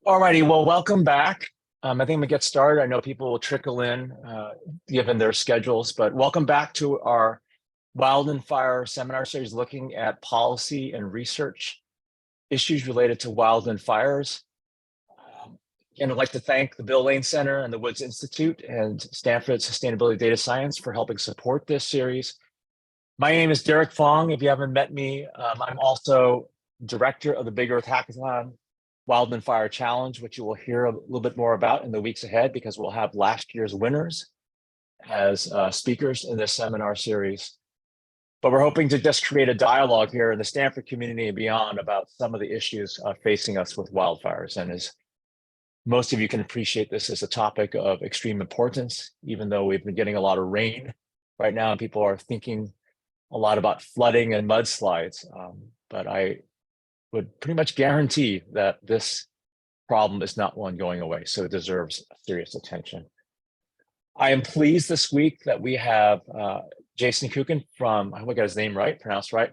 Alrighty, well, welcome back. I think I'm gonna get started. I know people will trickle in given their schedules, but welcome back to our Wildland Fire seminar series looking at policy and research issues related to wildland fires. And I'd like to thank the Bill Lane Center and the Woods Institute and Stanford Sustainability Data Science for helping support this series. My name is Derek Fong. If you haven't met me, I'm also director of the Big Earth Hackathon Wildland Fire Challenge, which you will hear a little bit more about in the weeks ahead because we'll have last year's winners as speakers in this seminar series. But we're hoping to just create a dialogue here in the Stanford community and beyond about some of the issues facing us with wildfires. And as most of you can appreciate, this is a topic of extreme importance, even though we've been getting a lot of rain right now and people are thinking a lot about flooding and mudslides. But I would pretty much guarantee that this problem is not one going away, so it deserves serious attention. I am pleased this week that we have Jason Kuiken from, I hope I got his name right, pronounced right,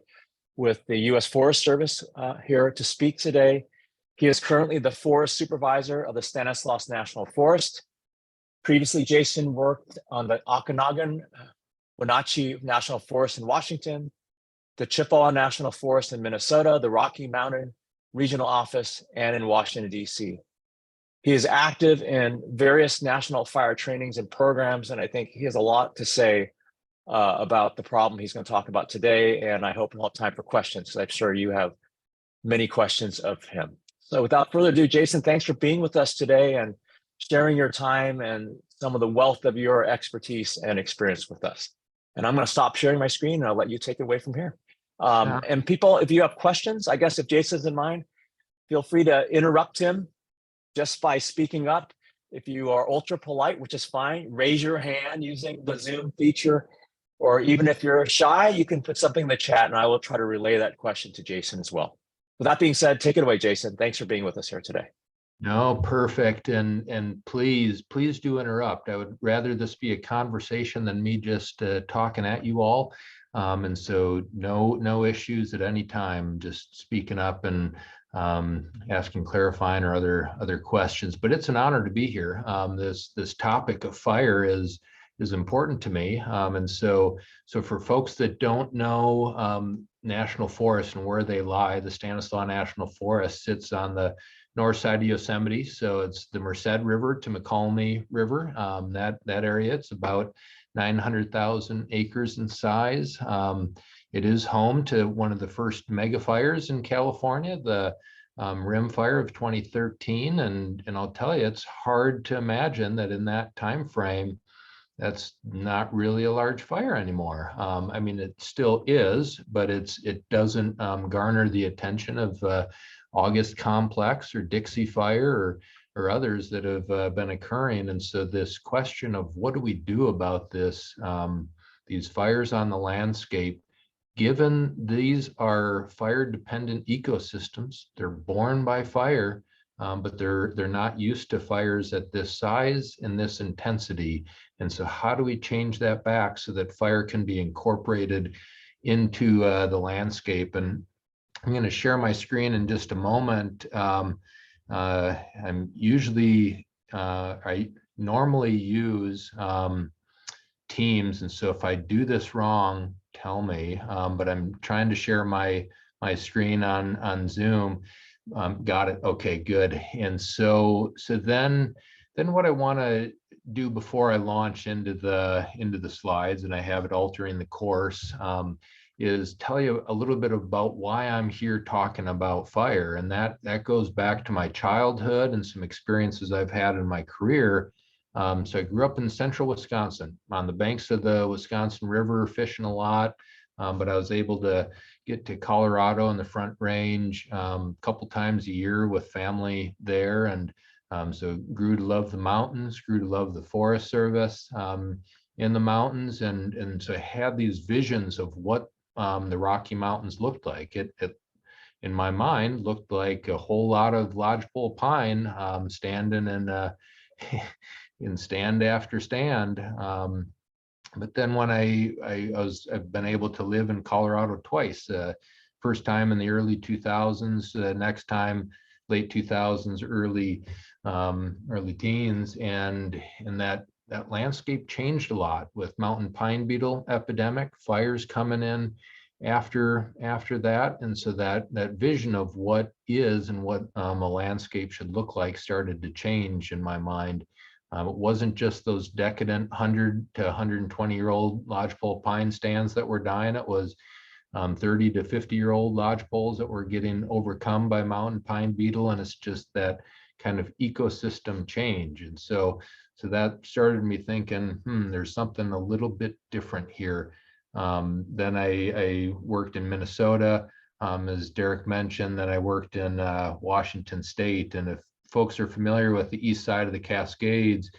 with the U.S. Forest Service here to speak today. He is currently the forest supervisor of the Stanislaus National Forest. Previously, Jason worked on the Okanagan Wenatchee National Forest in Washington, the Chippewa National Forest in Minnesota, the Rocky Mountain Regional Office, and in Washington, D.C. He is active in various national fire trainings and programs, and I think he has a lot to say about the problem he's going to talk about today, and I hope we'll have time for questions, because I'm sure you have many questions of him. So without further ado, Jason, thanks for being with us today and sharing your time and some of the wealth of your expertise and experience with us. And I'm going to stop sharing my screen and I'll let you take it away from here. And people, if you have questions, I guess if Jason's in mind, feel free to interrupt him just by speaking up. If you are ultra polite, which is fine, raise your hand using the Zoom feature, or even if you're shy, you can put something in the chat and I will try to relay that question to Jason as well. With that being said, take it away, Jason. Thanks for being with us here today. No, perfect. And please do interrupt. I would rather this be a conversation than me just talking at you all. And so no issues at any time, just speaking up and asking clarifying or other questions. But it's an honor to be here. This topic of fire is important to me. And so for folks that don't know national forests and where they lie, the Stanislaus National Forest sits on the north side of Yosemite. So it's the Merced River to McCallum River, that area. It's about 900,000 acres in size. It is home to one of the first mega fires in California, the Rim Fire of 2013. And I'll tell you, it's hard to imagine that in that time frame, that's not really a large fire anymore. I mean, it still is, but it doesn't garner the attention of August Complex or Dixie Fire or others that have been occurring. And so this question of what do we do about this, these fires on the landscape, given these are fire-dependent ecosystems, they're born by fire, but they're not used to fires at this size and this intensity. And so how do we change that back so that fire can be incorporated into the landscape? I'm going to share my screen in just a moment. I normally use Teams, and so if I do this wrong, tell me. But I'm trying to share my screen on Zoom. Got it. Okay, good. And so then what I want to do before I launch into the slides, and I have it altering the course, is tell you a little bit about why I'm here talking about fire. And that goes back to my childhood and some experiences I've had in my career. So I grew up in central Wisconsin on the banks of the Wisconsin River, fishing a lot, but I was able to get to Colorado in the Front Range a couple times a year with family there. And so grew to love the mountains, grew to love the Forest Service in the mountains. And so I had these visions of what the Rocky Mountains looked like. It in my mind looked like a whole lot of lodgepole pine standing in stand after stand. But then when I've been able to live in Colorado twice, first time in the early 2000s, next time late 2000s, early teens, and that landscape changed a lot with mountain pine beetle epidemic, fires coming in after that. And so that vision of what is and what a landscape should look like started to change in my mind. It wasn't just those decadent 100 to 120-year-old lodgepole pine stands that were dying. It was 30 to 50-year-old lodgepoles that were getting overcome by mountain pine beetle. And it's just that kind of ecosystem change. And so that started me thinking, there's something a little bit different here. Then I worked in Minnesota, as Derek mentioned. Then I worked in Washington State. And if folks are familiar with the east side of the Cascades,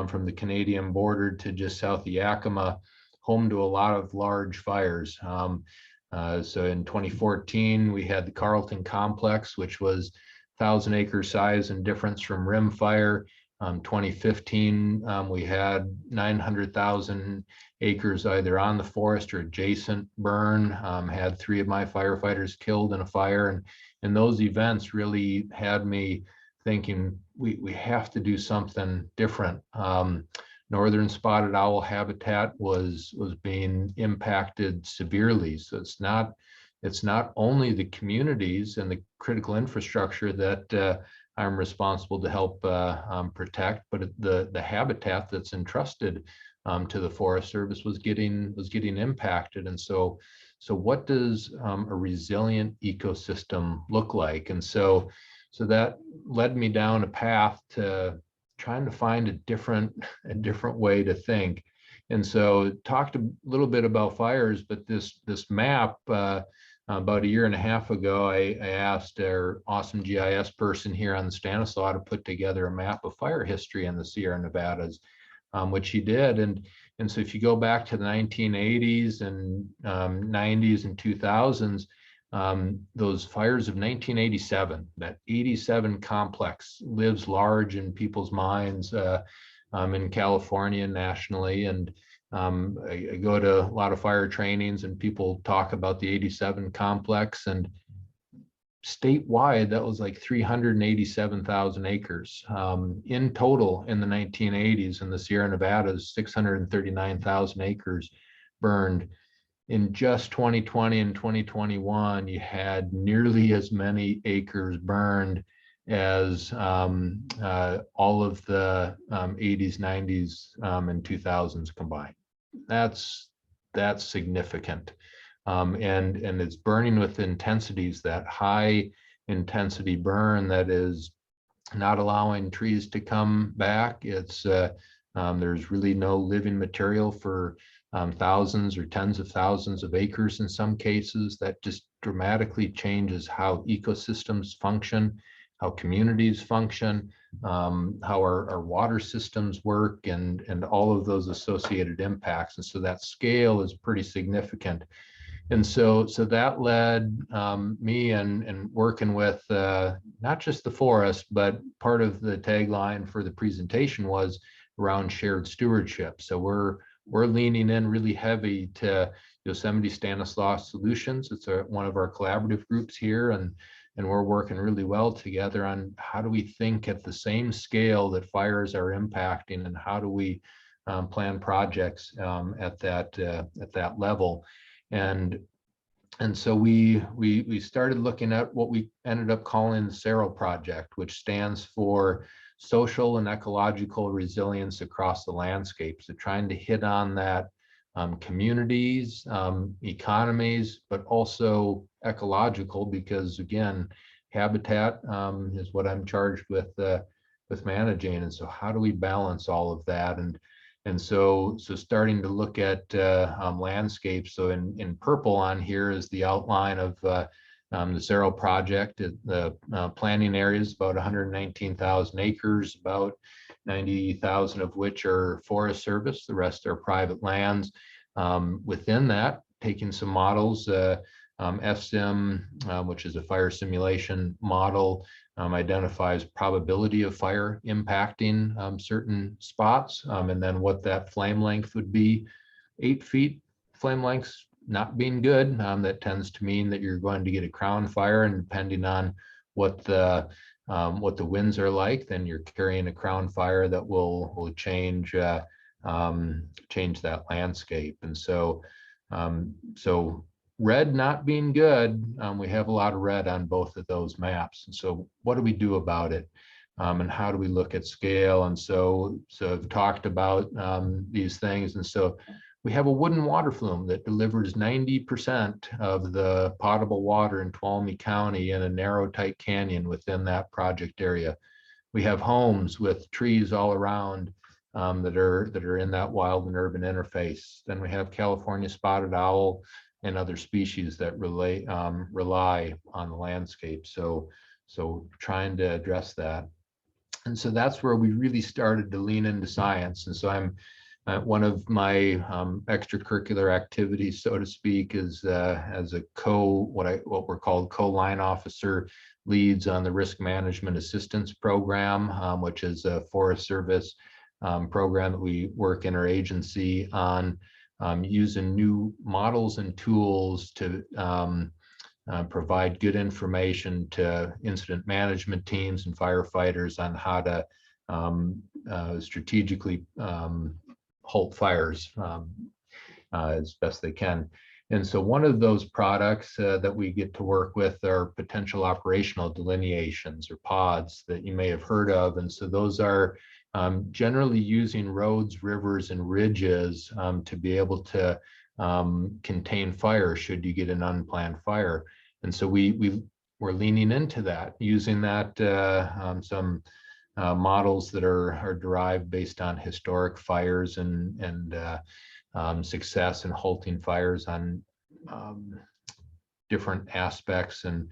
from the Canadian border to just south of Yakima, home to a lot of large fires. So in 2014, we had the Carlton Complex, which was 1,000-acre size and difference from rim fire. 2015, we had 900,000 acres either on the forest or adjacent burn. Had 3 of my firefighters killed in a fire, and those events really had me thinking we have to do something different. Northern spotted owl habitat was being impacted severely. So it's not only the communities and the critical infrastructure that I'm responsible to help protect, but the habitat that's entrusted to the Forest Service was getting impacted. And so what does a resilient ecosystem look like? And so that led me down a path to trying to find a different way to think. And so talked a little bit about fires, but this map, about a year and a half ago, I asked our awesome GIS person here on the Stanislaus to put together a map of fire history in the Sierra Nevadas, which he did. And so if you go back to the 1980s and 90s and 2000s, those fires of 1987, that 87 complex lives large in people's minds in California and nationally. And I go to a lot of fire trainings and people talk about the 87 complex, and statewide, that was like 387,000 acres. In total in the 1980s in the Sierra Nevadas, 639,000 acres burned. In just 2020 and 2021, you had nearly as many acres burned as all of the 80s, 90s, and 2000s combined. That's significant. And it's burning with intensities, that high intensity burn that is not allowing trees to come back. It's there's really no living material for thousands or tens of thousands of acres in some cases. That just dramatically changes how ecosystems function, how communities function, how our water systems work, and all of those associated impacts. And so that scale is pretty significant. And so that led me and working with not just the forest, but part of the tagline for the presentation was around shared stewardship. So we're leaning in really heavy to Yosemite Stanislaus Solutions. It's one of our collaborative groups here, and we're working really well together on how do we think at the same scale that fires are impacting, and how do we plan projects at that level. And so we started looking at what we ended up calling the SARO project, which stands for Social and Ecological Resilience Across the Landscape. So trying to hit on that communities, economies, but also ecological, because again, habitat is what I'm charged with managing. And so how do we balance all of that? And so starting to look at landscapes. So in purple on here is the outline of the SARO project. The planning area is about 119,000 acres, about 90,000 of which are Forest Service. The rest are private lands. Within that, taking some models, FSIM, which is a fire simulation model, identifies probability of fire impacting certain spots, and then what that flame length would be. 8 feet flame lengths not being good. That tends to mean that you're going to get a crown fire, and depending on what the winds are like, then you're carrying a crown fire that will change change that landscape. And so so red not being good, we have a lot of red on both of those maps. And so what do we do about it? And how do we look at scale? And so I've talked about these things. And so we have a wooden water flume that delivers 90% of the potable water in Tuolumne County in a narrow, tight canyon within that project area. We have homes with trees all around that are in that wild and urban interface. Then we have California spotted owl and other species that rely on the landscape. So trying to address that. And so that's where we really started to lean into science. And so I'm one of my extracurricular activities, so to speak, is as a what we're called co-line officer, leads on the risk management assistance program, which is a Forest Service program that we work interagency on, using new models and tools to provide good information to incident management teams and firefighters on how to strategically halt fires as best they can. And so one of those products that we get to work with are potential operational delineations, or pods, that you may have heard of. And so those are generally using roads, rivers, and ridges to be able to contain fire should you get an unplanned fire. And so we're leaning into that, using that some models that are derived based on historic fires and success in halting fires on different aspects and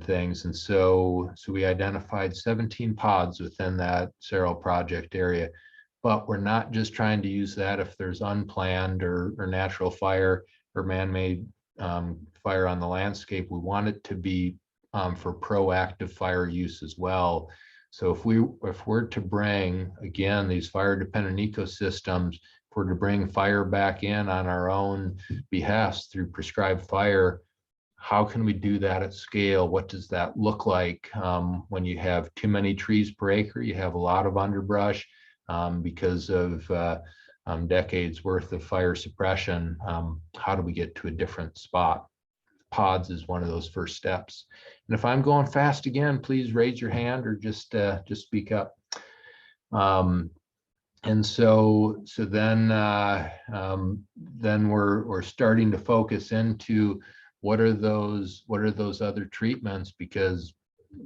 things. And so we identified 17 pods within that Cerro project area. But we're not just trying to use that if there's unplanned or natural fire or man-made fire on the landscape. We want it to be for proactive fire use as well. So if we're to bring, again, these fire-dependent ecosystems, if we're to bring fire back in on our own behest through prescribed fire, how can we do that at scale? What does that look like when you have too many trees per acre? You have a lot of underbrush because of decades worth of fire suppression. How do we get to a different spot? Pods is one of those first steps. And if I'm going fast again, please raise your hand or just speak up. And so then we're starting to focus into what are those other treatments, because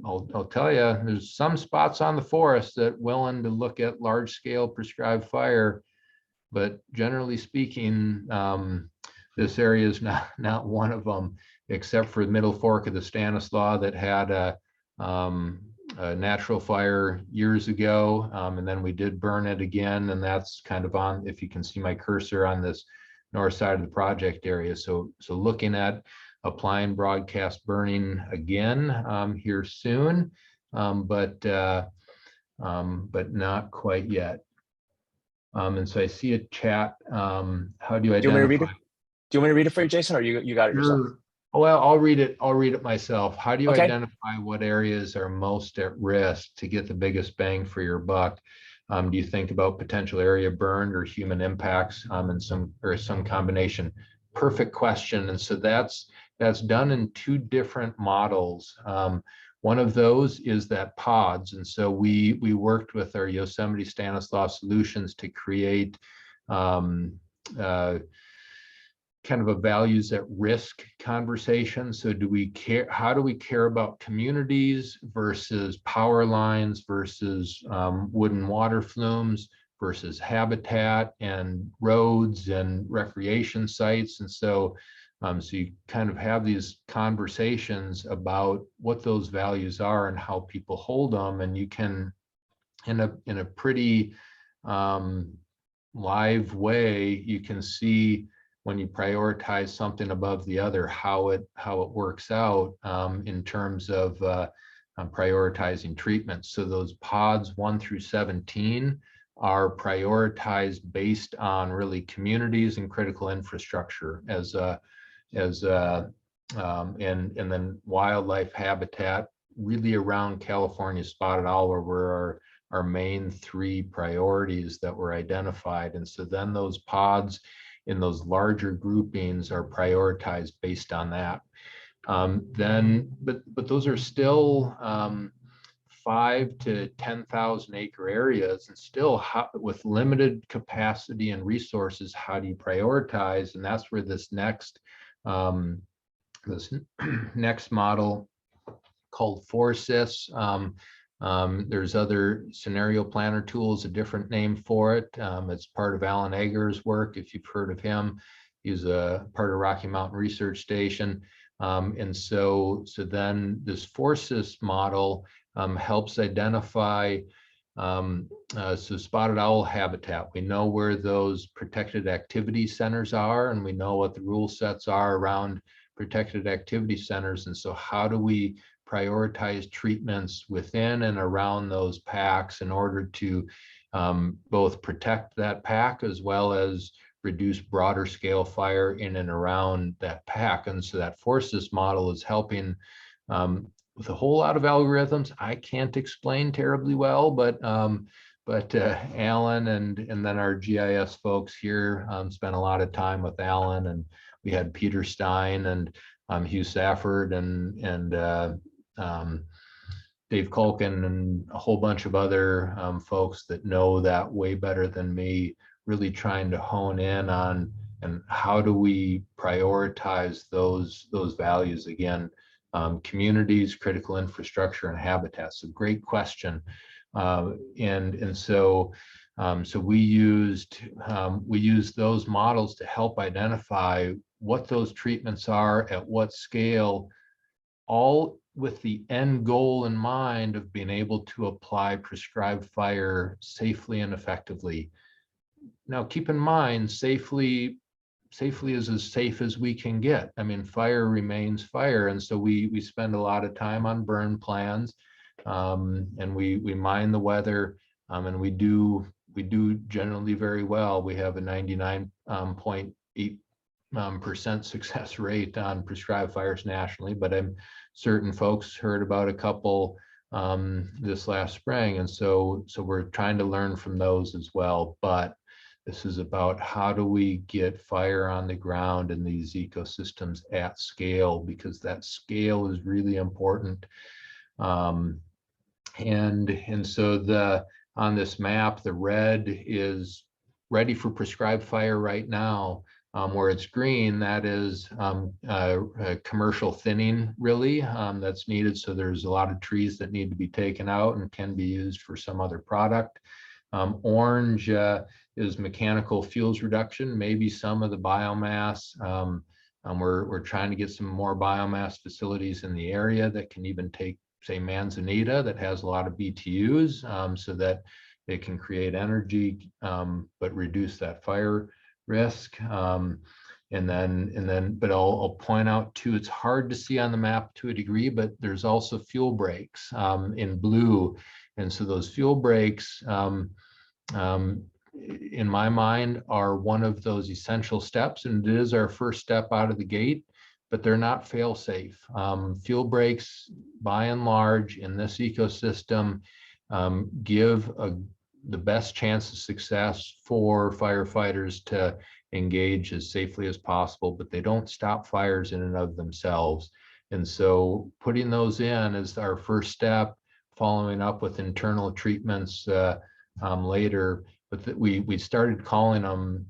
I'll tell you, there's some spots on the forest that willing to look at large scale prescribed fire, but generally speaking, this area is not one of them, except for the middle fork of the Stanislaus that had a natural fire years ago, and then we did burn it again, and that's kind of on, if you can see my cursor, on this north side of the project area. So looking at applying broadcast burning again here soon, but not quite yet. And so I see a chat. How do you identify? Do you want me to read it for you, Jason, or you got it yourself? Well, I'll read it myself. How do you Okay. identify what areas are most at risk to get the biggest bang for your buck? Do you think about potential area burned or human impacts in some combination? Perfect question. And so that's done in two different models. One of those is that pods. And so we worked with our Yosemite Stanislaus solutions to create kind of a values at risk conversation. So how do we care about communities versus power lines versus wooden water flumes versus habitat and roads and recreation sites? And so you kind of have these conversations about what those values are and how people hold them, and you can, in a pretty live way, you can see when you prioritize something above the other, how it works out in terms of prioritizing treatments. So those pods 1 through 17 are prioritized based on really communities and critical infrastructure and then wildlife habitat really around California spotted owl were our main 3 priorities that were identified. And so then those pods in those larger groupings are prioritized based on that. But those are still 5 to 10,000 acre areas, and still with limited capacity and resources, how do you prioritize? And that's where this next model called 4SIS. There's other scenario planner tools, a different name for it. It's part of Alan Egger's work, if you've heard of him. He's a part of Rocky Mountain Research Station. And so then this 4SIS model helps identify so spotted owl habitat. We know where those protected activity centers are, and we know what the rule sets are around protected activity centers. And so how do we prioritize treatments within and around those packs in order to both protect that pack as well as reduce broader scale fire in and around that pack? And so that 4SIS model is helping with a whole lot of algorithms I can't explain terribly well, but Alan and then our GIS folks here spent a lot of time with Alan, and we had Peter Stein and Hugh Safford and Dave Kuiken and a whole bunch of other folks that know that way better than me, really trying to hone in on and how do we prioritize those values again. Communities, critical infrastructure, and habitats. A great question, and so we used those models to help identify what those treatments are at what scale, all with the end goal in mind of being able to apply prescribed fire safely and effectively. Now, keep in mind, safely is as safe as we can get. I mean, fire remains fire. And so we spend a lot of time on burn plans, and we mine the weather, and we do generally very well. We have a 99.8% success rate on prescribed fires nationally, but I'm certain folks heard about a couple this last spring. And so we're trying to learn from those as well. But this is about how do we get fire on the ground in these ecosystems at scale, because that scale is really important. And so on this map, the red is ready for prescribed fire right now. Where it's green, that is commercial thinning, really, that's needed. So there's a lot of trees that need to be taken out and can be used for some other product. Orange is mechanical fuels reduction, maybe some of the biomass. We're trying to get some more biomass facilities in the area that can even take, say, Manzanita, that has a lot of BTUs, so that it can create energy, but reduce that fire risk. But I'll point out too, it's hard to see on the map to a degree, but there's also fuel breaks in blue. And so those fuel breaks, in my mind, are one of those essential steps, and it is our first step out of the gate, but they're not fail safe. Fuel breaks, by and large, in this ecosystem, give the best chance of success for firefighters to engage as safely as possible, but they don't stop fires in and of themselves. And so putting those in is our first step, following up with internal treatments later. But we started calling them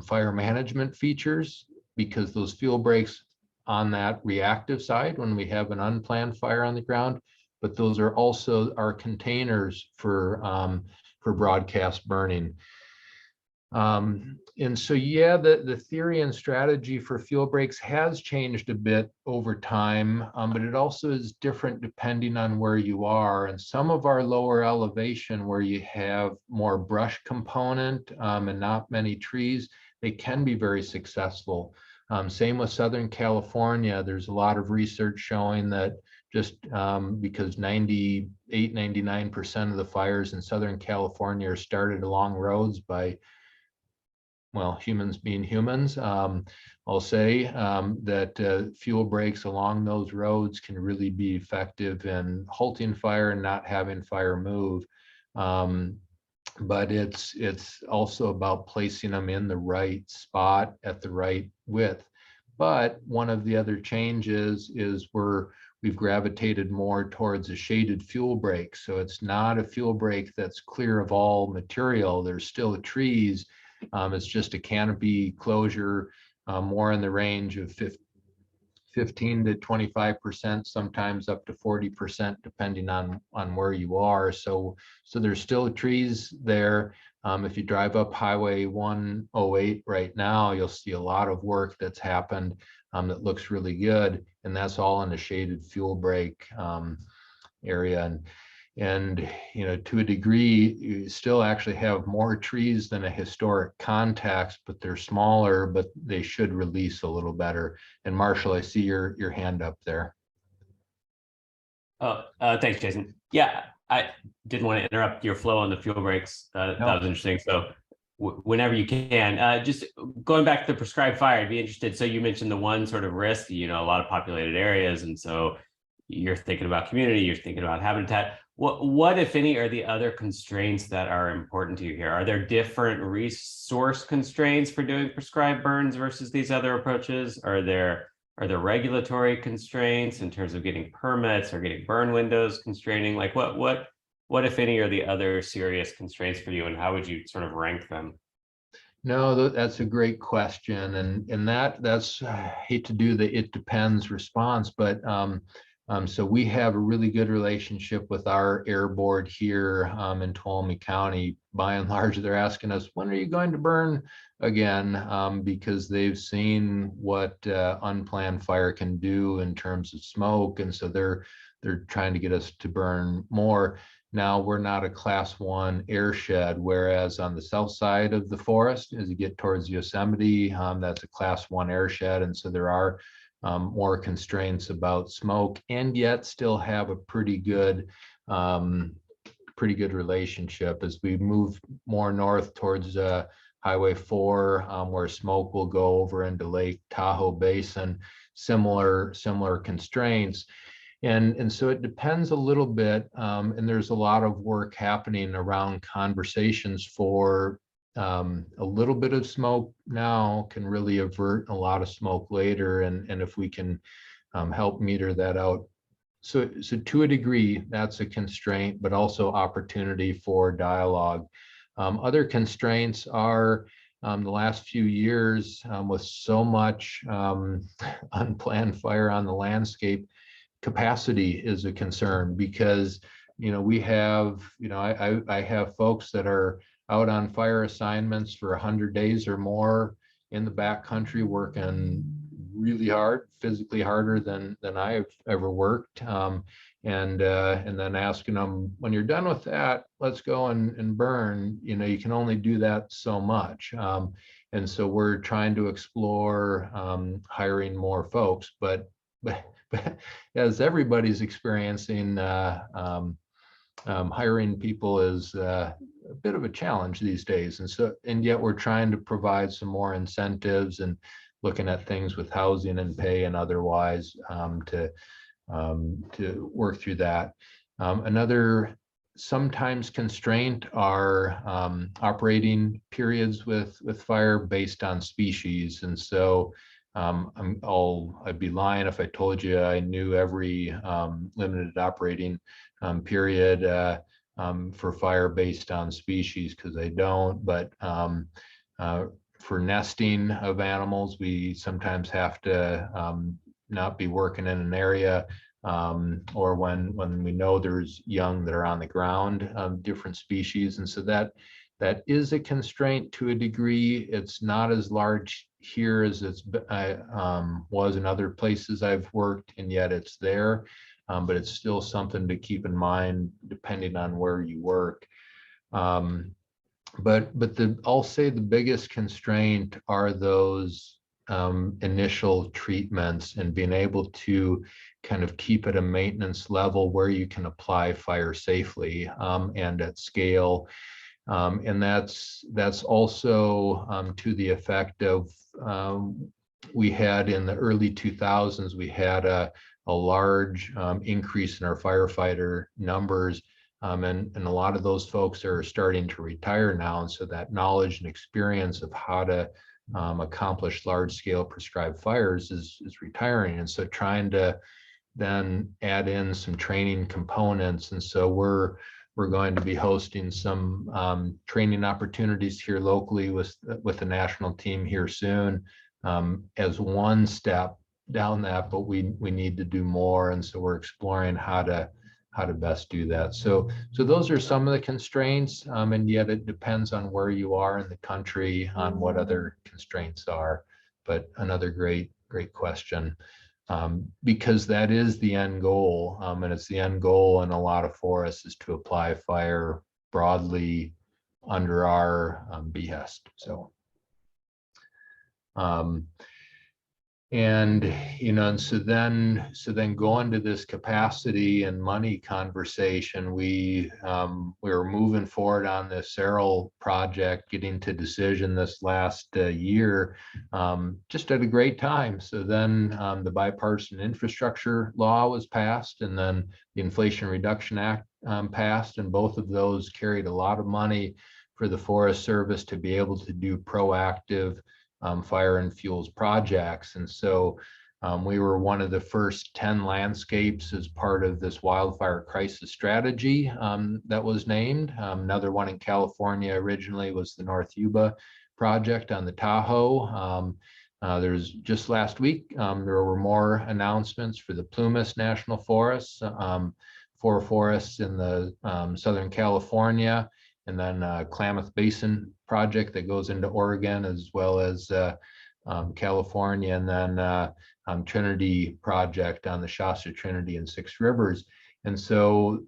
fire management features, because those fuel breaks on that reactive side when we have an unplanned fire on the ground, but those are also our containers for broadcast burning. And so, yeah, the theory and strategy for fuel breaks has changed a bit over time, but it also is different depending on where you are. And some of our lower elevation, where you have more brush component and not many trees, they can be very successful. Same with Southern California. There's a lot of research showing that just because 99% of the fires in Southern California are started along roads by well, humans being humans, I'll say that fuel breaks along those roads can really be effective in halting fire and not having fire move. But it's also about placing them in the right spot at the right width. But one of the other changes is we've gravitated more towards a shaded fuel break. So it's not a fuel break that's clear of all material. There's still trees. It's just a canopy closure, more in the range of 15 to 25%, sometimes up to 40%, depending on where you are. So there's still trees there. If you drive up Highway 108 right now, you'll see a lot of work that's happened that looks really good, and that's all in a shaded fuel break area. And you know, to a degree, you still actually have more trees than a historic context, but they're smaller, but they should release a little better. And Marshall, I see your hand up there. Oh, thanks, Jason. Yeah, I didn't want to interrupt your flow on the fuel breaks. That was interesting. So whenever you can, just going back to the prescribed fire, I'd be interested. So you mentioned the one sort of risk, you know, a lot of populated areas. And so you're thinking about community, you're thinking about habitat. What, if any, are the other constraints that are important to you here? Are there different resource constraints for doing prescribed burns versus these other approaches? Are there regulatory constraints in terms of getting permits or getting burn windows constraining? Like what, if any, are the other serious constraints for you, and how would you sort of rank them? No, that's a great question, and that's I hate to do the it depends response, but so we have a really good relationship with our air board here in Tuolumne County. By and large, they're asking us, when are you going to burn again? Because they've seen what unplanned fire can do in terms of smoke, and so they're trying to get us to burn more. Now, we're not a class 1 airshed, whereas on the south side of the forest, as you get towards Yosemite, that's a class 1 airshed, and so there are more constraints about smoke, and yet still have a pretty good relationship as we move more north towards Highway 4, where smoke will go over into Lake Tahoe Basin. Similar constraints. And so it depends a little bit, and there's a lot of work happening around conversations for a little bit of smoke now can really avert a lot of smoke later, and if we can help meter that out. So to a degree, that's a constraint, but also opportunity for dialogue. Other constraints are the last few years with so much unplanned fire on the landscape. Capacity is a concern because, you know, we have, you know, I have folks that are out on fire assignments for 100 days or more in the backcountry working really hard, physically harder than I've ever worked. And then asking them, when you're done with that, let's go and burn. You know, you can only do that so much. And so we're trying to explore hiring more folks, but as everybody's experiencing, hiring people is a bit of a challenge these days. And yet we're trying to provide some more incentives and looking at things with housing and pay and otherwise to work through that. Another sometimes constraint are operating periods with fire based on species. And so I'd be lying if I told you I knew every limited operating period for fire based on species, because I don't. But for nesting of animals, we sometimes have to not be working in an area, or when we know there's young that are on the ground, different species. And so that is a constraint to a degree. It's not as large here as was in other places I've worked, and yet it's there. But it's still something to keep in mind depending on where you work. But I'll say the biggest constraint are those initial treatments and being able to kind of keep at a maintenance level where you can apply fire safely and at scale. And that's also to the effect of we had in the early 2000s, we had a large increase in our firefighter numbers. And a lot of those folks are starting to retire now. And so that knowledge and experience of how to accomplish large scale prescribed fires is retiring. And so trying to then add in some training components. And so we're going to be hosting some training opportunities here locally with the national team here soon, as one step down that, but we need to do more. And so we're exploring how to best do that. So those are some of the constraints, and yet it depends on where you are in the country on what other constraints are. But another great question, because that is the end goal, and it's the end goal in a lot of forests is to apply fire broadly under our behest. So. And and so then going to this capacity and money conversation, we were moving forward on this Searle project, getting to decision this last year, just at a great time. So then the bipartisan infrastructure law was passed, and then the Inflation Reduction Act passed, and both of those carried a lot of money for the Forest Service to be able to do proactive fire and fuels projects. And so we were one of the first 10 landscapes as part of this wildfire crisis strategy that was named. Another one in California originally was the North Yuba project on the Tahoe. There's just last week, there were more announcements for the Plumas National Forests, 4 forests in the Southern California, and then Klamath Basin project that goes into Oregon as well as California, and then Trinity project on the Shasta Trinity and Six Rivers. And so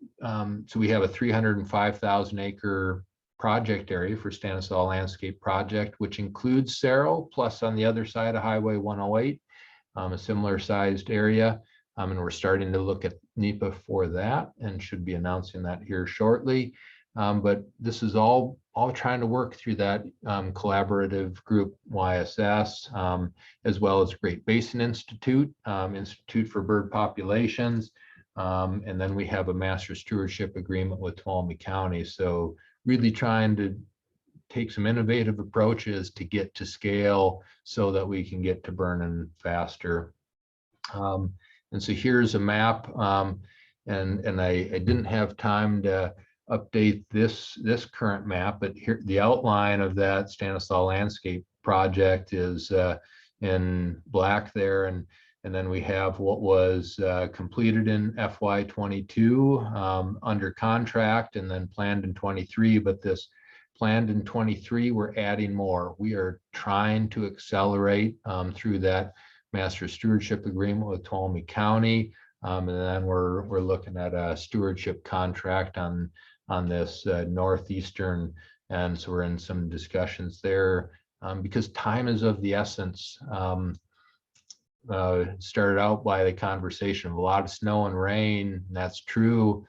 we have a 305,000 acre project area for Stanislaus Landscape Project, which includes Searle, plus on the other side of Highway 108, a similar sized area. And we're starting to look at NEPA for that and should be announcing that here shortly. But this is all trying to work through that collaborative group YSS, as well as Great Basin Institute, Institute for Bird Populations. And then we have a master stewardship agreement with Tuolumne County. So really trying to take some innovative approaches to get to scale so that we can get to burning faster. And so here's a map, and I didn't have time to update this current map, but here the outline of that Stanislaus Landscape Project is in black there, and then we have what was completed in FY22 under contract, and then planned in 23. But this planned in 23, we're adding more. We are trying to accelerate through that master stewardship agreement with Tuolumne County, and then we're looking at a stewardship contract on this northeastern, and so we're in some discussions there because time is of the essence. Started out by the conversation of a lot of snow and rain, and that's true.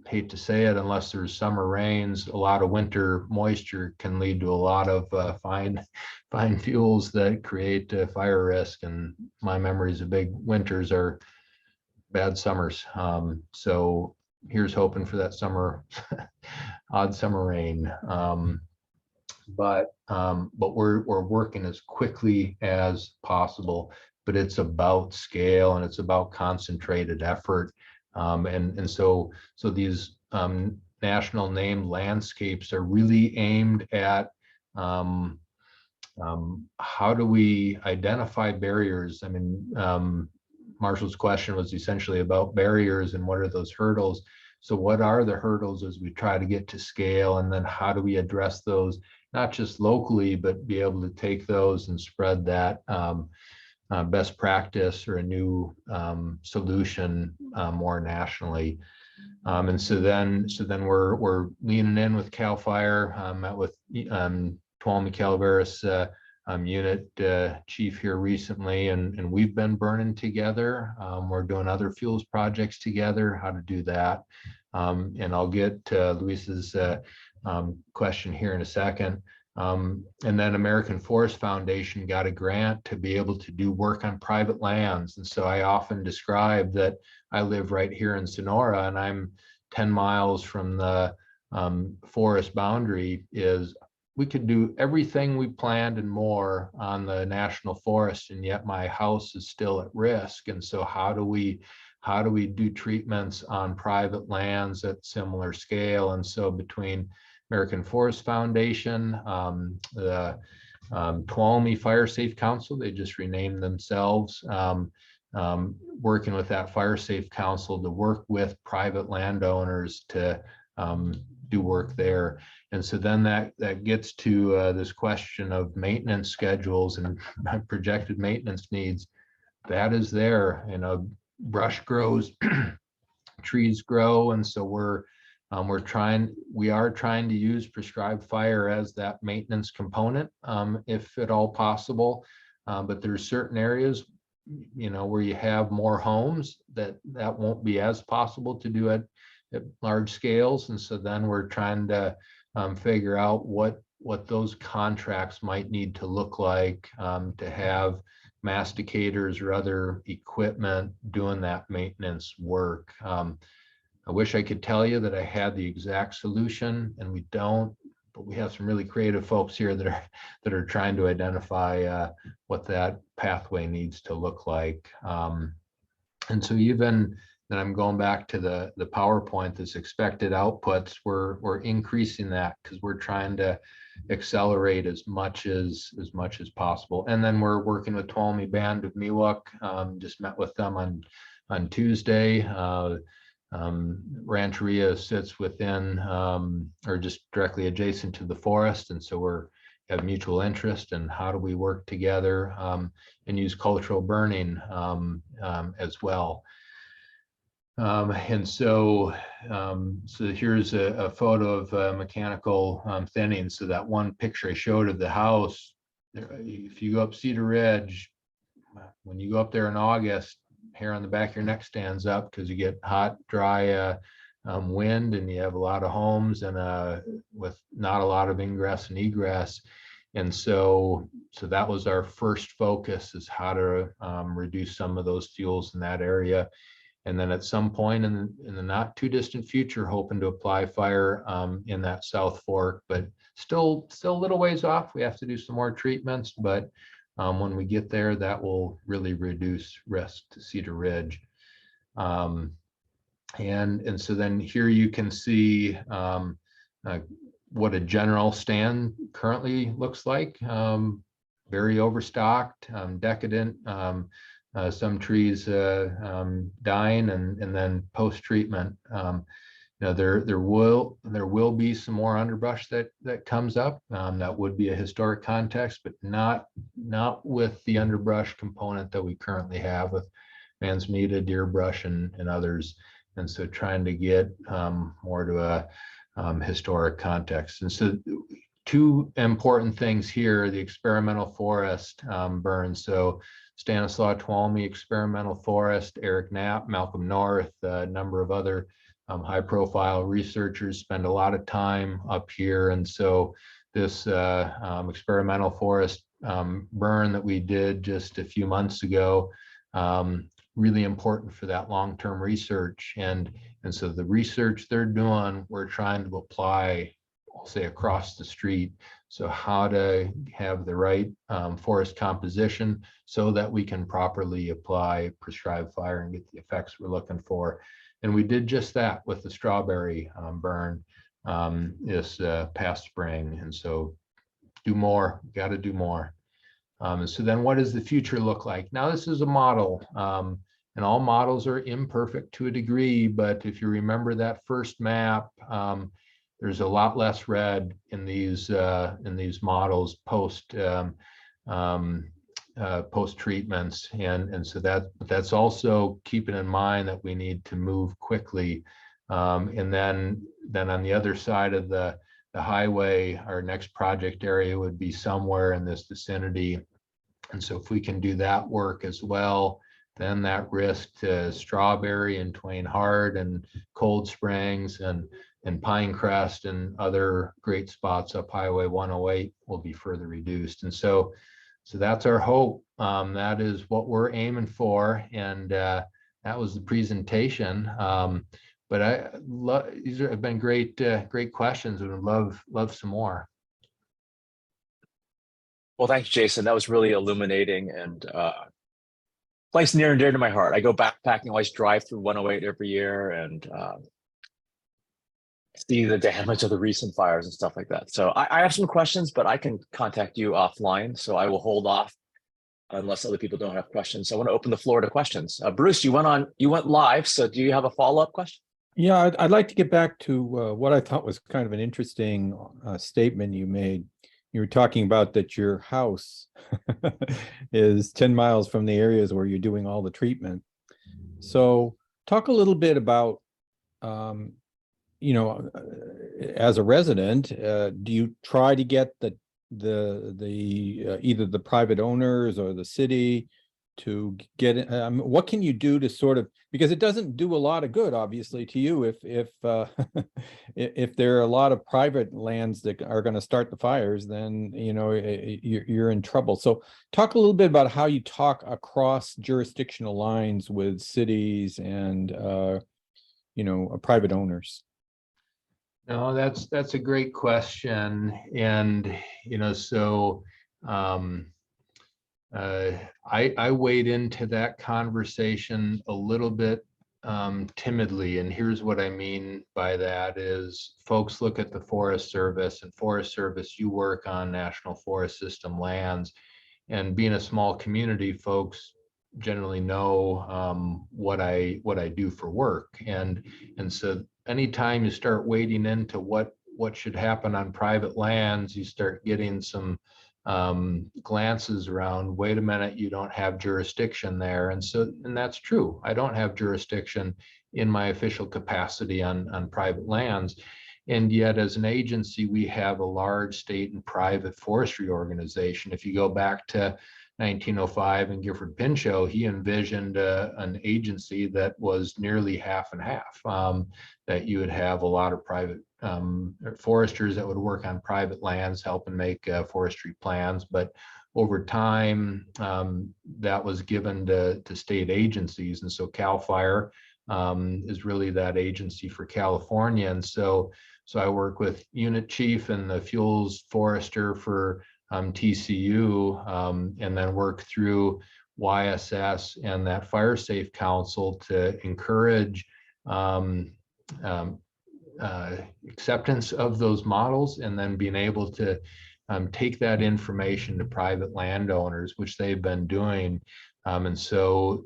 Hate to say it, unless there's summer rains, a lot of winter moisture can lead to a lot of fine fuels that create fire risk, and my memories of big winters are bad summers. So here's hoping for that summer, odd summer rain. But we're working as quickly as possible, but it's about scale and it's about concentrated effort. And so these national named landscapes are really aimed at how do we identify barriers? I mean, Marshall's question was essentially about barriers and what are those hurdles. So what are the hurdles as we try to get to scale, and then how do we address those, not just locally, but be able to take those and spread that best practice or a new solution more nationally. And so then we're leaning in with CAL FIRE. Met with Tuolumne Calaveras unit chief here recently, and we've been burning together. We're doing other fuels projects together, how to do that. And I'll get to Luis's question here in a second. And then American Forest Foundation got a grant to be able to do work on private lands. And so I often describe that I live right here in Sonora, and I'm 10 miles from the forest boundary. Is we could do everything we planned and more on the national forest, and yet my house is still at risk. And so how do we do treatments on private lands at similar scale? And so between American Forest Foundation, the Tuolumne Fire Safe Council, they just renamed themselves, working with that Fire Safe Council to work with private landowners to do work there. And so then that gets to this question of maintenance schedules and projected maintenance needs. That is there, brush grows, trees grow, and so we are trying to use prescribed fire as that maintenance component, if at all possible. But there's certain areas, where you have more homes that won't be as possible to do at large scales. And so then we're trying to figure out what those contracts might need to look like, to have masticators or other equipment doing that maintenance work. I wish I could tell you that I had the exact solution, and we don't, but we have some really creative folks here that are trying to identify what that pathway needs to look like. And so even then, I'm going back to the PowerPoint, this expected outputs, we're increasing that because we're trying to accelerate as much as possible. And then we're working with Tuolumne Band of Miwok, just met with them on Tuesday. Rancheria sits within or just directly adjacent to the forest, and so we have mutual interest in how do we work together and use cultural burning as well. And so here's a photo of mechanical thinning. So that one picture I showed of the house, if you go up Cedar Ridge, when you go up there in August, hair on the back of your neck stands up because you get hot, dry wind, and you have a lot of homes and with not a lot of ingress and egress. And so that was our first focus, is how to reduce some of those fuels in that area. And then at some point in the not too distant future, hoping to apply fire in that South Fork, but still a little ways off. We have to do some more treatments, but when we get there, that will really reduce risk to Cedar Ridge. And so then here you can see what a general stand currently looks like. Very overstocked, decadent, some trees dying, and then post-treatment. There will be some more underbrush that comes up. That would be a historic context, but not with the underbrush component that we currently have with manzanita, deer brush, and others. And so trying to get more to a historic context. And so two important things here: the experimental forest burn. So Stanislaus Tuolumne Experimental Forest, Eric Knapp, Malcolm North, a number of other high-profile researchers spend a lot of time up here. And so this experimental forest burn that we did just a few months ago, really important for that long-term research. And so the research they're doing, we're trying to apply, I'll say, across the street. So how to have the right forest composition so that we can properly apply prescribed fire and get the effects we're looking for. And we did just that with the strawberry burn this past spring. And so do more, got to do more. And so then what does the future look like? Now, this is a model, and all models are imperfect to a degree, but if you remember that first map, there's a lot less red in these models post treatments, and so that's also keeping in mind that we need to move quickly. And then on the other side of the highway, our next project area would be somewhere in this vicinity. And so if we can do that work as well, then that risk to Strawberry and Twain Hard and Cold Springs and Pinecrest and other great spots up Highway 108 will be further reduced. And so that's our hope. That is what we're aiming for. And that was the presentation. But these have been great questions, and would love some more. Well, thanks, Jason. That was really illuminating and place near and dear to my heart. I go backpacking, always drive through 108 every year and see the damage of the recent fires and stuff like that. So I have some questions, but I can contact you offline. So I will hold off unless other people don't have questions. So I want to open the floor to questions. Bruce, you went live. So do you have a follow-up question? Yeah, I'd like to get back to what I thought was kind of an interesting statement you made. You were talking about that your house is 10 miles from the areas where you're doing all the treatment. So talk a little bit about, you know, as a resident, do you try to get either the private owners or the city to get it? What can you do to sort of, because it doesn't do a lot of good, obviously, to you if if there are a lot of private lands that are going to start the fires, then you know you're in trouble. So talk a little bit about how you talk across jurisdictional lines with cities and you know, private owners. No, that's a great question. And you know, so I wade into that conversation a little bit timidly, and here's what I mean by that is folks look at the Forest Service, and Forest Service, you work on National Forest System lands, and being a small community, folks generally know what I do for work, and so anytime you start wading into what should happen on private lands, you start getting some glances around, wait a minute, you don't have jurisdiction there. And that's true. I don't have jurisdiction in my official capacity on private lands. And yet as an agency, we have a large state and private forestry organization. If you go back to 1905 and Gifford Pinchot, he envisioned an agency that was nearly half and half, that you would have a lot of private foresters that would work on private lands, helping make forestry plans. But over time, that was given to state agencies. And so CAL FIRE is really that agency for California. And so I work with Unit Chief and the Fuels Forester for TCU, and then work through YSS and that Fire Safe Council to encourage acceptance of those models, and then being able to take that information to private landowners, which they've been doing. And so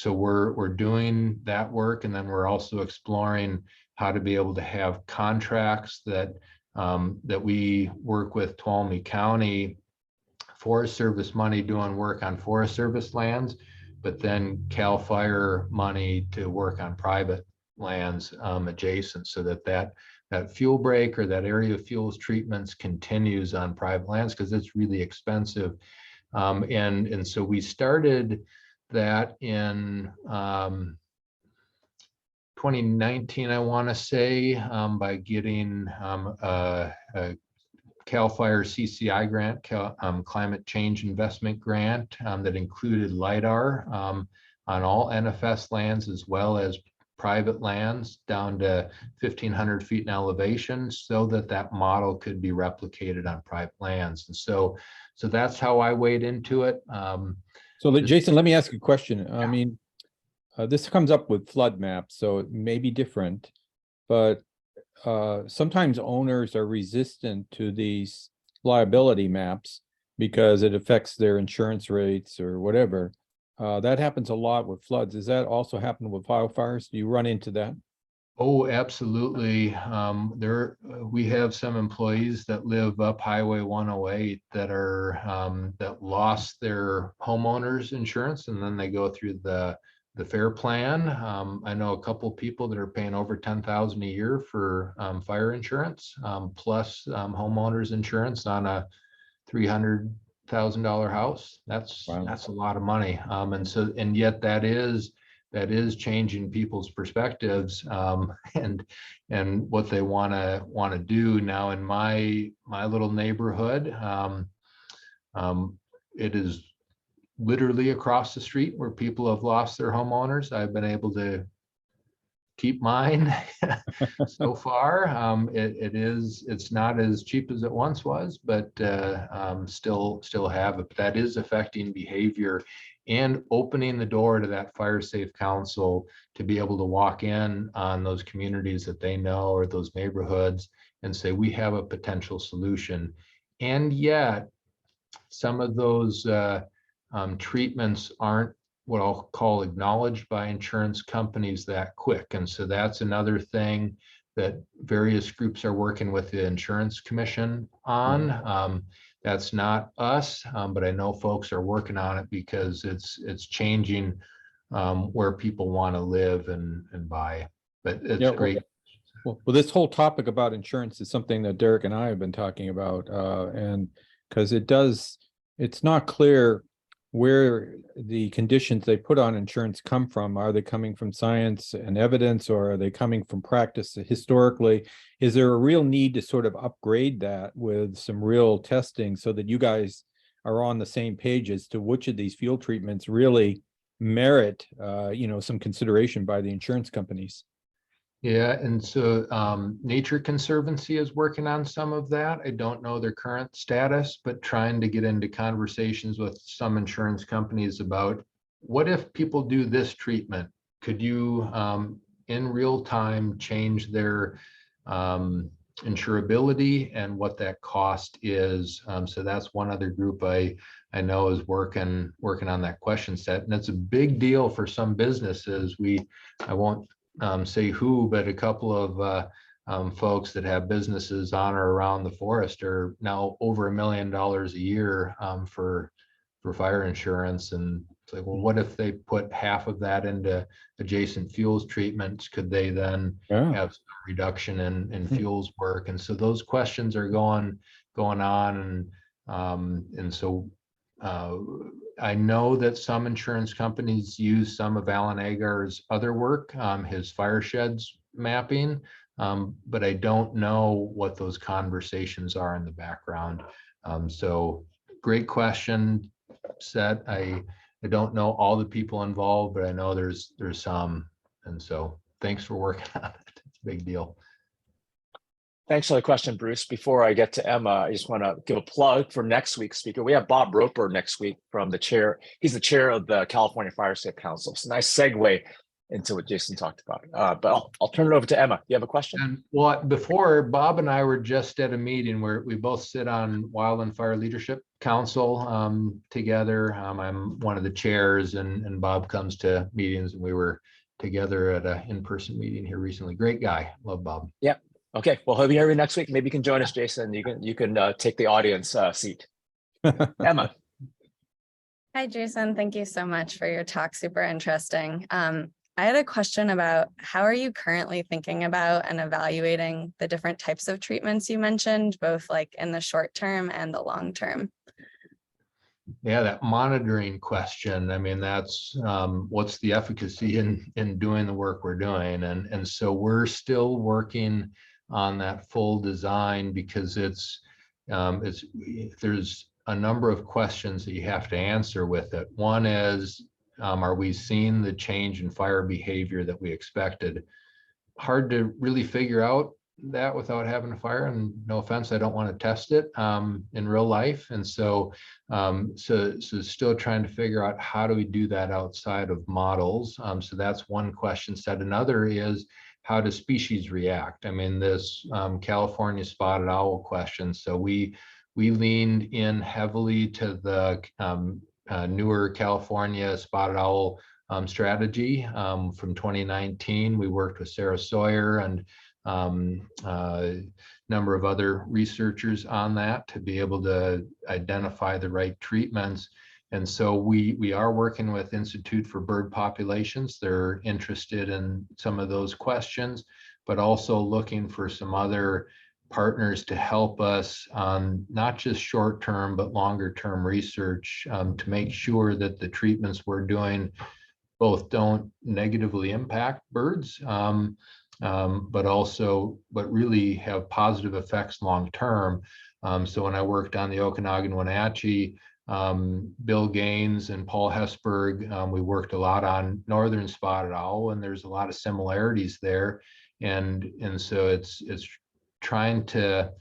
we're doing that work, and then we're also exploring how to be able to have contracts that we work with Tuolumne County Forest Service money doing work on Forest Service lands, but then CAL FIRE money to work on private lands adjacent, so that fuel break or that area of fuels treatments continues on private lands, because it's really expensive. And so we started that in 2019, I want to say, by getting a CAL FIRE CCI grant, Climate Change Investment Grant, that included LIDAR on all NFS lands as well as private lands down to 1,500 feet in elevation, so that model could be replicated on private lands. And so that's how I wade into it. So Jason, let me ask you a question. I mean, this comes up with flood maps, so it may be different, but sometimes owners are resistant to these liability maps because it affects their insurance rates or whatever. That happens a lot with floods. Does that also happen with wildfires? Do you run into that? Oh, absolutely. We have some employees that live up Highway 108 that lost their homeowners insurance, and then they go through the FAIR plan. I know a couple people that are paying over $10,000 a year for fire insurance, plus homeowners insurance on a 300 $100,000 house. Wow. That's a lot of money. And yet that is changing people's perspectives, and what they want to do now. In my little neighborhood, it is literally across the street where people have lost their homeowners. I've been able to keep mine so far. It's not as cheap as it once was, but still have it. But that is affecting behavior and opening the door to that fire safe council to be able to walk in on those communities that they know or those neighborhoods and say, we have a potential solution. And yet some of those treatments aren't what I'll call acknowledged by insurance companies that quick. And so that's another thing that various groups are working with the insurance commission on. That's not us, but I know folks are working on it because it's changing where people want to live and buy. But it's great. Well, this whole topic about insurance is something that Derek and I have been talking about, and because it's not clear where the conditions they put on insurance come from. Are they coming from science and evidence, or are they coming from practice historically? Is there a real need to sort of upgrade that with some real testing so that you guys are on the same page as to which of these field treatments really merit, some consideration by the insurance companies? Yeah, and so Nature Conservancy is working on some of that. I don't know their current status, but trying to get into conversations with some insurance companies about what if people do this treatment? Could you in real time change their insurability and what that cost is? So that's one other group I know is working on that question set, and it's a big deal for some businesses. I won't say who, but a couple of folks that have businesses on or around the forest are now over $1 million a year for fire insurance. And it's like, well, what if they put half of that into adjacent fuels treatments? Could they then have some reduction in fuels work? And so those questions are going on, and so I know that some insurance companies use some of Alan Agar's other work, his fire sheds mapping, but I don't know what those conversations are in the background. So great question, Seth. I don't know all the people involved, but I know there's some, and so thanks for working on it. It's a big deal. Thanks for the question, Bruce. Before I get to Emma, I just want to give a plug for next week's speaker. We have Bob Roper next week from the chair. He's the chair of the California Fire Safe Council. It's a nice segue into what Jason talked about. But I'll turn it over to Emma. You have a question? And well, before, Bob and I were just at a meeting where we both sit on Wildland Fire Leadership Council together. I'm one of the chairs, and Bob comes to meetings, and we were together at an in-person meeting here recently. Great guy. Love Bob. Yeah. Okay, well, he'll be here next week. Maybe you can join us, Jason. You can take the audience seat. Emma. Hi, Jason. Thank you so much for your talk. Super interesting. I had a question about how are you currently thinking about and evaluating the different types of treatments you mentioned, both like in the short term and the long term? Yeah, that monitoring question. I mean, that's what's the efficacy in doing the work we're doing, and so we're still working on that full design because there's a number of questions that you have to answer with it. One is, are we seeing the change in fire behavior that we expected? Hard to really figure out that without having a fire, and no offense, I don't want to test it in real life. And so still trying to figure out how do we do that outside of models. So that's one question set. Another is, how do species react? I mean, this California spotted owl question. So we leaned in heavily to the newer California spotted owl strategy from 2019. We worked with Sarah Sawyer and a number of other researchers on that to be able to identify the right treatments. And so we are working with Institute for Bird Populations. They're interested in some of those questions, but also looking for some other partners to help us on not just short-term, but longer-term research to make sure that the treatments we're doing both don't negatively impact birds, but really have positive effects long-term. So when I worked on the Okanagan Wenatchee, Bill Gaines and Paul Hesburgh, we worked a lot on northern spotted owl, and there's a lot of similarities there. And so it's trying to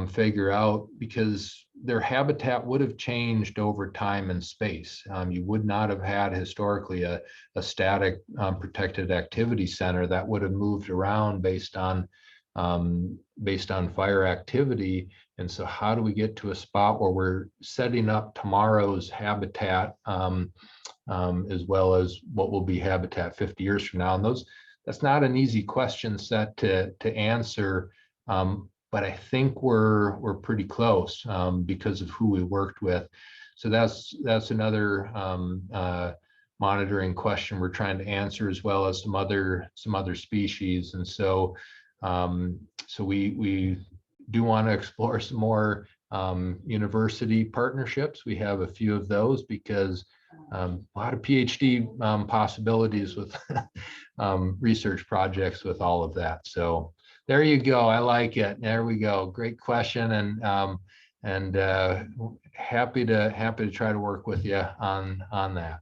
figure out, because their habitat would have changed over time and space. You would not have had historically a static protected activity center that would have moved around based on fire activity. And so how do we get to a spot where we're setting up tomorrow's habitat as well as what will be habitat 50 years from now? And that's not an easy question set to answer. But I think we're pretty close because of who we worked with. So that's another monitoring question we're trying to answer, as well as some other species. And so we do want to explore some more university partnerships. We have a few of those because a lot of PhD possibilities with research projects with all of that. So there you go. I like it. There we go. Great question, and happy to try to work with you on that.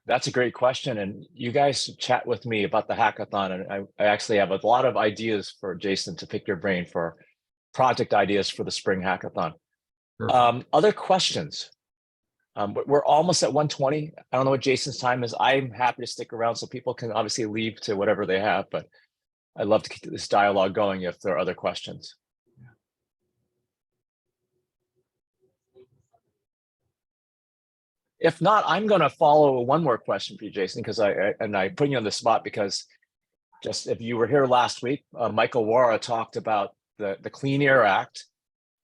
That's a great question, and you guys chat with me about the hackathon, and I actually have a lot of ideas for Jason to pick your brain for project ideas for the spring hackathon. Sure. Other questions? We're almost at 1:20. I don't know what Jason's time is. I'm happy to stick around so people can obviously leave to whatever they have, but I'd love to keep this dialogue going if there are other questions. If not, I'm going to follow one more question for you, Jason, because I put you on the spot because just if you were here last week, Michael Wara talked about the Clean Air Act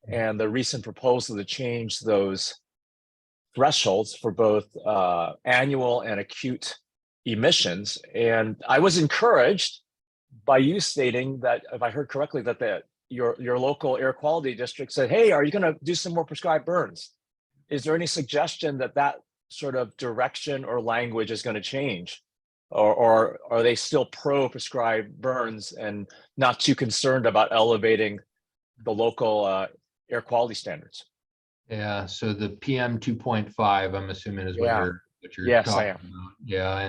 and the recent proposal to change those thresholds for both annual and acute emissions. And I was encouraged by you stating that, if I heard correctly, that your local air quality district said, hey, are you going to do some more prescribed burns? Is there any suggestion that sort of direction or language is going to change? Or are they still pro prescribed burns and not too concerned about elevating the local air quality standards? Yeah, so the PM 2.5, I'm assuming is what you're yes, talking I am. about. Yeah,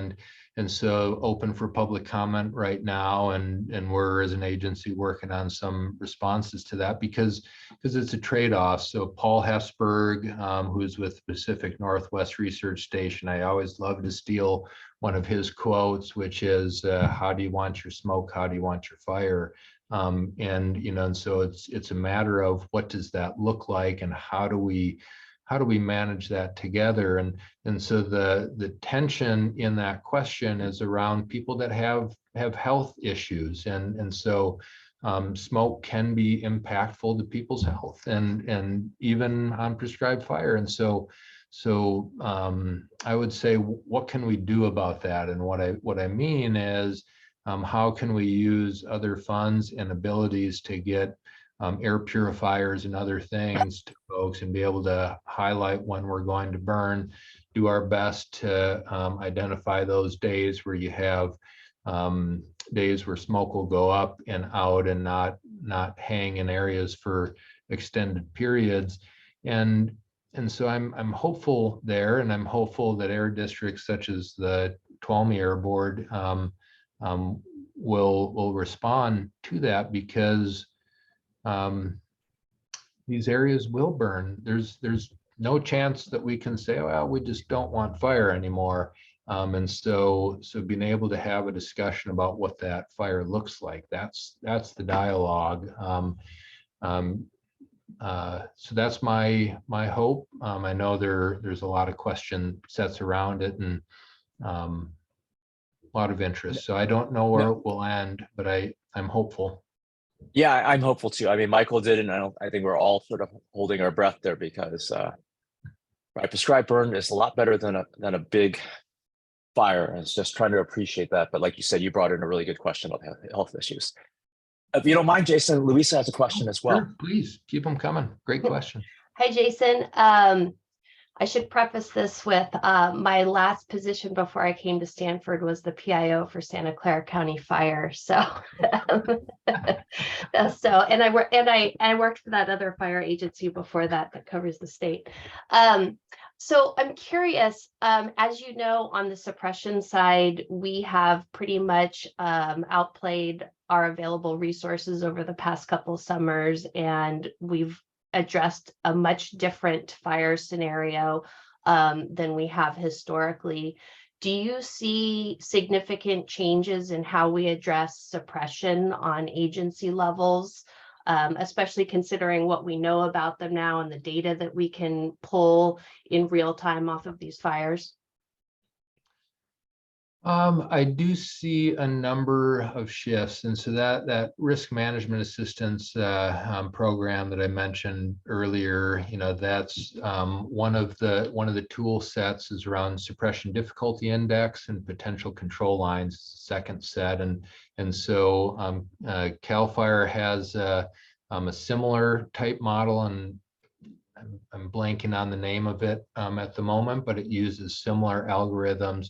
and so open for public comment right now, and we're as an agency working on some responses to that because it's a trade-off. So Paul Hesburgh, who's with Pacific Northwest Research Station, I always love to steal one of his quotes, which is, how do you want your smoke? How do you want your fire? And so it's a matter of what does that look like, and how do we manage that together? And so the tension in that question is around people that have health issues, and so smoke can be impactful to people's health, and even on prescribed fire. And so I would say, what can we do about that? And what I mean is, how can we use other funds and abilities to get air purifiers and other things to folks, and be able to highlight when we're going to burn, do our best to identify those days where you have days where smoke will go up and out and not hang in areas for extended periods. And so I'm hopeful there, and I'm hopeful that air districts such as the Tuolumne Air Board will respond to that, because these areas will burn. There's no chance that we can say, well, we just don't want fire anymore. And so being able to have a discussion about what that fire looks like, that's the dialogue. So that's my hope. I know there's a lot of question sets around it, and a lot of interest. So I don't know where it will end, but I'm hopeful. Yeah, I'm hopeful too. I mean, Michael did, and I think we're all sort of holding our breath there, because prescribed burn is a lot better than a big fire. And it's just trying to appreciate that. But like you said, you brought in a really good question about health issues. If you don't mind, Jason, Louisa has a question as well. Sure, please keep them coming. Great question. Hi, Jason. I should preface this with my last position before I came to Stanford was the PIO for Santa Clara County Fire. So, and I worked for that other fire agency before that covers the state. So I'm curious, as you know, on the suppression side, we have pretty much outplayed our available resources over the past couple of summers, and we've addressed a much different fire scenario than we have historically. Do you see significant changes in how we address suppression on agency levels, especially considering what we know about them now and the data that we can pull in real time off of these fires? I do see a number of shifts, and so that risk management assistance program that I mentioned earlier, that's one of the tool sets is around suppression difficulty index and potential control lines. Second set, and so CAL FIRE has a similar type model, and I'm blanking on the name of it at the moment, but it uses similar algorithms.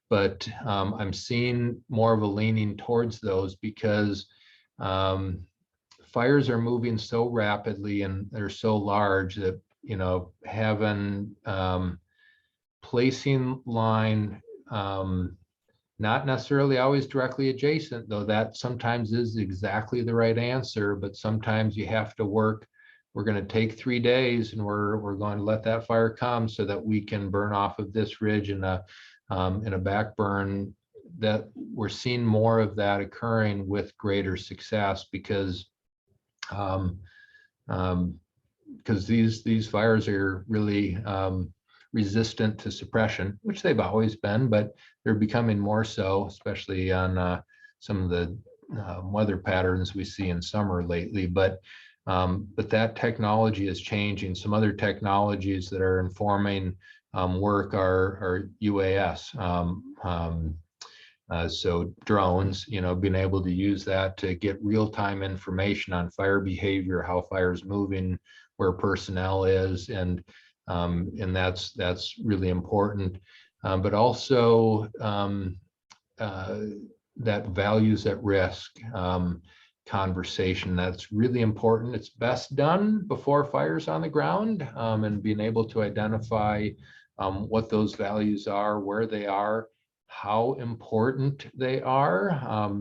But I'm seeing more of a leaning towards those because fires are moving so rapidly and they're so large that, having placing line, not necessarily always directly adjacent, though that sometimes is exactly the right answer, but sometimes you have to work. We're going to take 3 days and we're going to let that fire come so that we can burn off of this ridge in a back burn. That we're seeing more of that occurring with greater success because these fires are really resistant to suppression, which they've always been, but they're becoming more so, especially on some of the weather patterns we see in summer lately. But that technology is changing. Some other technologies that are informing work are UAS. So drones, being able to use that to get real-time information on fire behavior, how fire's moving, where personnel is, and that's really important. But also that values at risk conversation, that's really important. It's best done before fire's on the ground, and being able to identify what those values are, where they are, how important they are.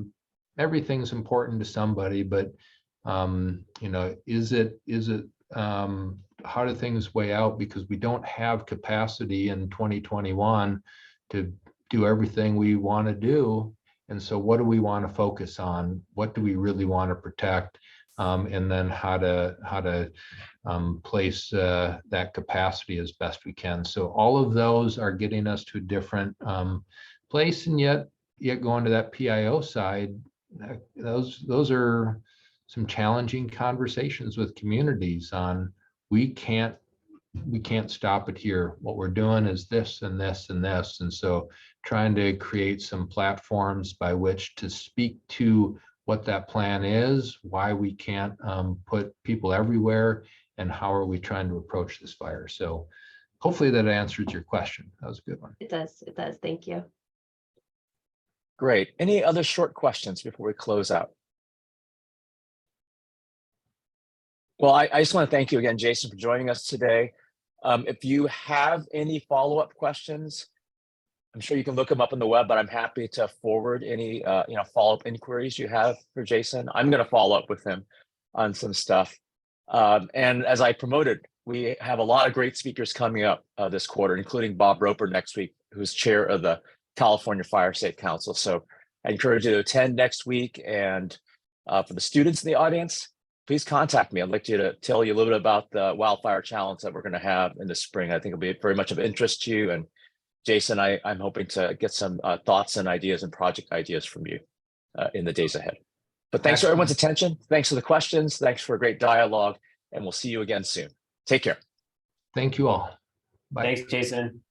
Everything's important to somebody, but is it how do things weigh out? Because we don't have capacity in 2021 to do everything we want to do. And so what do we want to focus on? What do we really want to protect? And then how to place that capacity as best we can. So all of those are getting us to a different place, and yet going to that PIO side, those are some challenging conversations with communities on we can't stop it here. What we're doing is this and this and this. And so trying to create some platforms by which to speak to what that plan is, why we can't put people everywhere, and how are we trying to approach this fire. So hopefully that answers your question. That was a good one. It does. Thank you. Great. Any other short questions before we close out? Well, I just want to thank you again, Jason, for joining us today. If you have any follow-up questions, I'm sure you can look them up on the web, but I'm happy to forward any follow-up inquiries you have for Jason. I'm going to follow up with him on some stuff. And as I promoted, we have a lot of great speakers coming up this quarter, including Bob Roper next week, who's chair of the California Fire Safe Council. So I encourage you to attend next week. And for the students in the audience, please contact me. I'd like to tell you a little bit about the wildfire challenge that we're going to have in the spring. I think it'll be very much of interest to you. And Jason, I'm hoping to get some thoughts and ideas and project ideas from you in the days ahead. But thanks for everyone's attention. Thanks for the questions. Thanks for a great dialogue. And we'll see you again soon. Take care. Thank you all. Bye. Thanks, Jason.